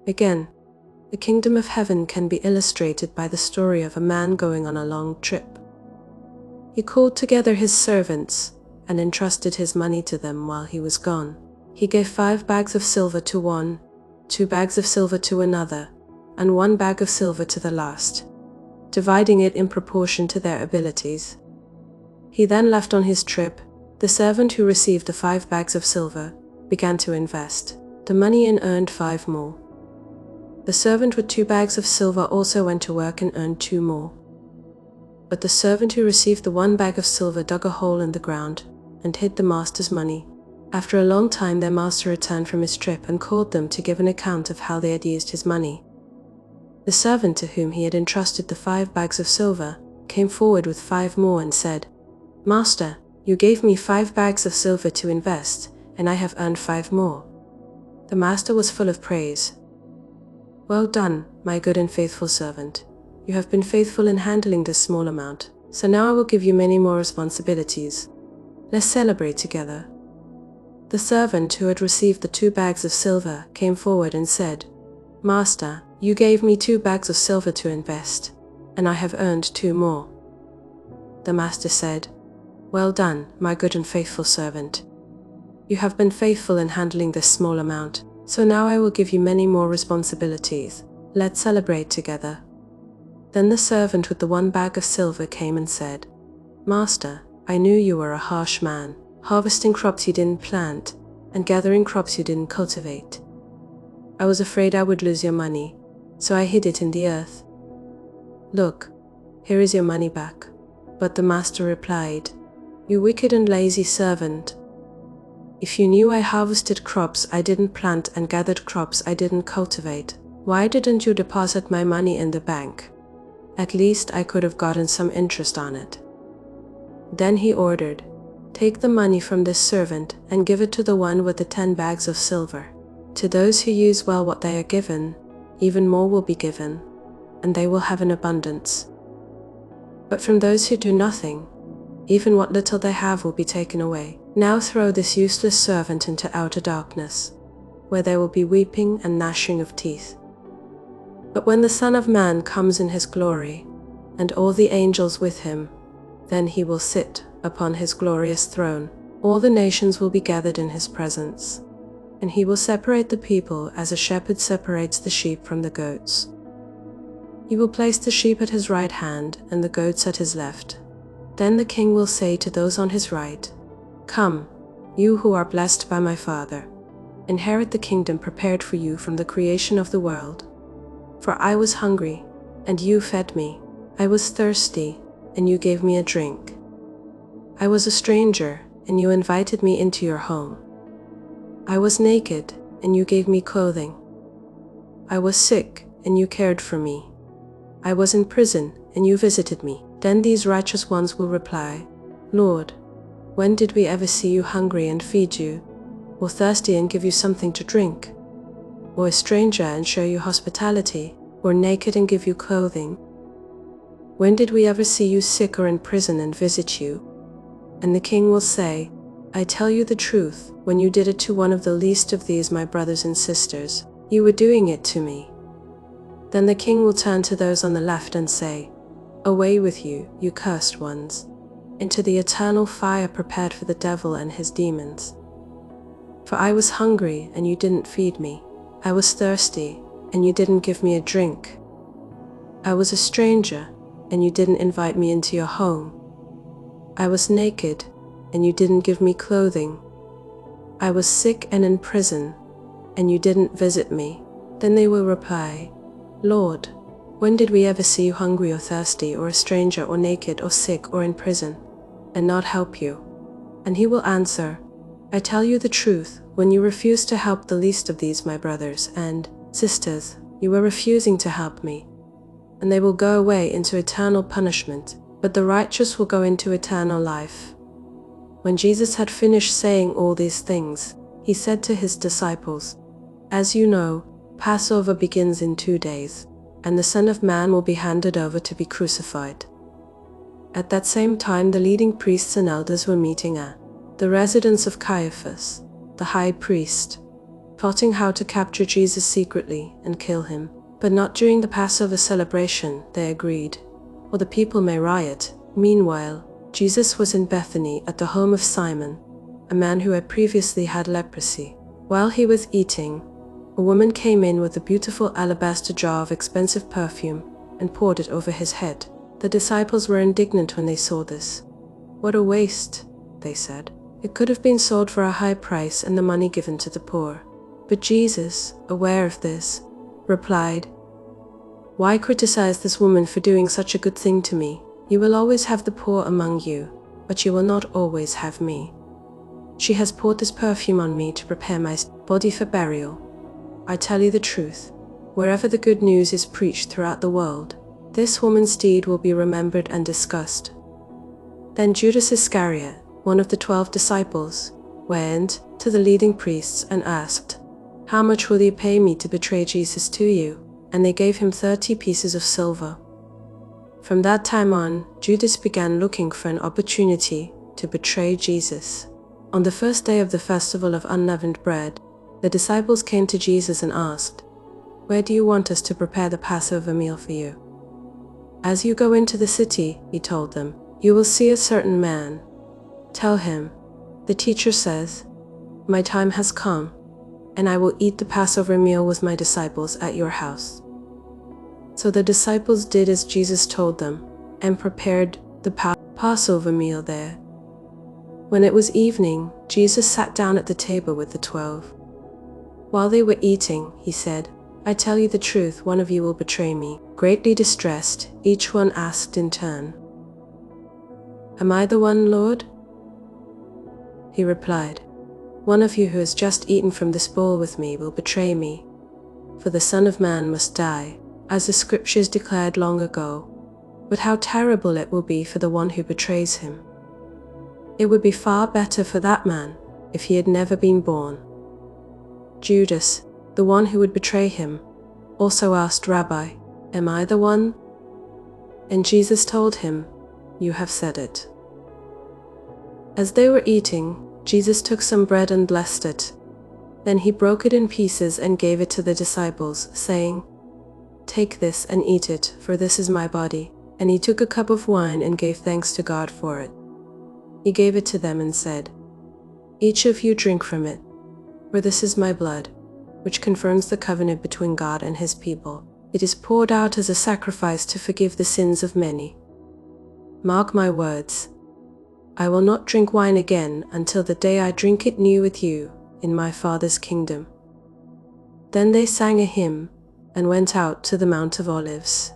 Again, the kingdom of heaven can be illustrated by the story of a man going on a long trip. He called together his servants and entrusted his money to them while he was gone. He gave 5 bags of silver to one, 2 bags of silver to another, and 1 bag of silver to the last, dividing it in proportion to their abilities. He then left on his trip. The servant who received the 5 bags of silver began to invest the money and earned 5 more. The servant with 2 bags of silver also went to work and earned 2 more. But the servant who received the 1 bag of silver dug a hole in the ground and hid the master's money. After a long time, their master returned from his trip and called them to give an account of how they had used his money. The servant to whom he had entrusted the 5 bags of silver came forward with 5 more and said, "Master, you gave me 5 bags of silver to invest, and I have earned 5 more." The master was full of praise. "Well done, my good and faithful servant. You have been faithful in handling this small amount, so now I will give you many more responsibilities. Let's celebrate together." The servant who had received the 2 bags of silver came forward and said, "Master, you gave me 2 bags of silver to invest, and I have earned 2 more." The master said, "Well done, my good and faithful servant. You have been faithful in handling this small amount, so now I will give you many more responsibilities. Let's celebrate together." Then the servant with the 1 bag of silver came and said, "Master, I knew you were a harsh man, harvesting crops you didn't plant and gathering crops you didn't cultivate. I was afraid I would lose your money, so I hid it in the earth. Look, here is your money back." But the master replied, "You wicked and lazy servant. If you knew I harvested crops I didn't plant and gathered crops I didn't cultivate, why didn't you deposit my money in the bank? At least I could have gotten some interest on it." Then he ordered, "Take the money from this servant and give it to the one with the 10 bags of silver. To those who use well what they are given, even more will be given, and they will have an abundance. But from those who do nothing, even what little they have will be taken away. Now throw this useless servant into outer darkness, where there will be weeping and gnashing of teeth. But when the Son of Man comes in his glory, and all the angels with him, then he will sit upon his glorious throne. All the nations will be gathered in his presence, and he will separate the people as a shepherd separates the sheep from the goats. He will place the sheep at his right hand and the goats at his left. Then the king will say to those on his right, 'Come, you who are blessed by my Father, inherit the kingdom prepared for you from the creation of the world. For I was hungry, and you fed me. I was thirsty, and you gave me a drink. I was a stranger, and you invited me into your home. I was naked, and you gave me clothing. I was sick, and you cared for me. I was in prison, and you visited me.' Then these righteous ones will reply, 'Lord, when did we ever see you hungry and feed you, or thirsty and give you something to drink, or a stranger and show you hospitality, or naked and give you clothing? When did we ever see you sick or in prison and visit you?' And the king will say, 'I tell you the truth, when you did it to one of the least of these my brothers and sisters, you were doing it to me.' Then the king will turn to those on the left and say, 'Away with you, you cursed ones, into the eternal fire prepared for the devil and his demons. For I was hungry, and you didn't feed me. I was thirsty, and you didn't give me a drink. I was a stranger, and you didn't invite me into your home. I was naked, and you didn't give me clothing. I was sick and in prison, and you didn't visit me.' Then they will reply, 'Lord, when did we ever see you hungry or thirsty, or a stranger, or naked, or sick, or in prison, and not help you?' And he will answer, 'I tell you the truth, when you refused to help the least of these my brothers and sisters, you were refusing to help me.' And they will go away into eternal punishment, but the righteous will go into eternal life." When Jesus had finished saying all these things, he said to his disciples, "As you know, Passover begins in 2 days, and the Son of Man will be handed over to be crucified." At that same time the leading priests and elders were meeting at the residence of Caiaphas, the high priest. plotting how to capture Jesus secretly and kill him. But not during the Passover celebration, they agreed, or the people may riot. Meanwhile, Jesus was in Bethany at the home of Simon, a man who had previously had leprosy. While he was eating, a woman came in with a beautiful alabaster jar of expensive perfume and poured it over his head. The disciples were indignant when they saw this. "What a waste," they said. "It could have been sold for a high price and the money given to the poor." But Jesus, aware of this, replied, "Why criticize this woman for doing such a good thing to me? You will always have the poor among you, but you will not always have me. She has poured this perfume on me to prepare my body for burial. I tell you the truth, wherever the good news is preached throughout the world, this woman's deed will be remembered and discussed." Then Judas Iscariot, one of the 12 disciples, went to the leading priests and asked, "How much will you pay me to betray Jesus to you?" And they gave him 30 pieces of silver. From that time on, Judas began looking for an opportunity to betray Jesus. On the first day of the festival of unleavened bread, the disciples came to Jesus and asked, "Where do you want us to prepare the Passover meal for you?" "As you go into the city," he told them, "you will see a certain man. Tell him, 'The teacher says, my time has come, and I will eat the Passover meal with my disciples at your house.'" So the disciples did as Jesus told them, and prepared the Passover meal there. When it was evening, Jesus sat down at the table with the 12. While they were eating, he said, "I tell you the truth, one of you will betray me." Greatly distressed, each one asked in turn, "Am I the one, Lord?" He replied, "One of you who has just eaten from this bowl with me will betray me. For the Son of Man must die, as the scriptures declared long ago. But how terrible it will be for the one who betrays him. It would be far better for that man if he had never been born." Judas, the one who would betray him, also asked, "Rabbi, am I the one?" And Jesus told him, "You have said it." As they were eating, Jesus took some bread and blessed it. Then he broke it in pieces and gave it to the disciples, saying, "Take this and eat it, for this is my body." And he took a cup of wine and gave thanks to God for it. He gave it to them and said, "Each of you drink from it, for this is my blood, which confirms the covenant between God and his people. It is poured out as a sacrifice to forgive the sins of many. Mark my words, I will not drink wine again until the day I drink it new with you in my Father's kingdom." Then they sang a hymn and went out to the Mount of Olives.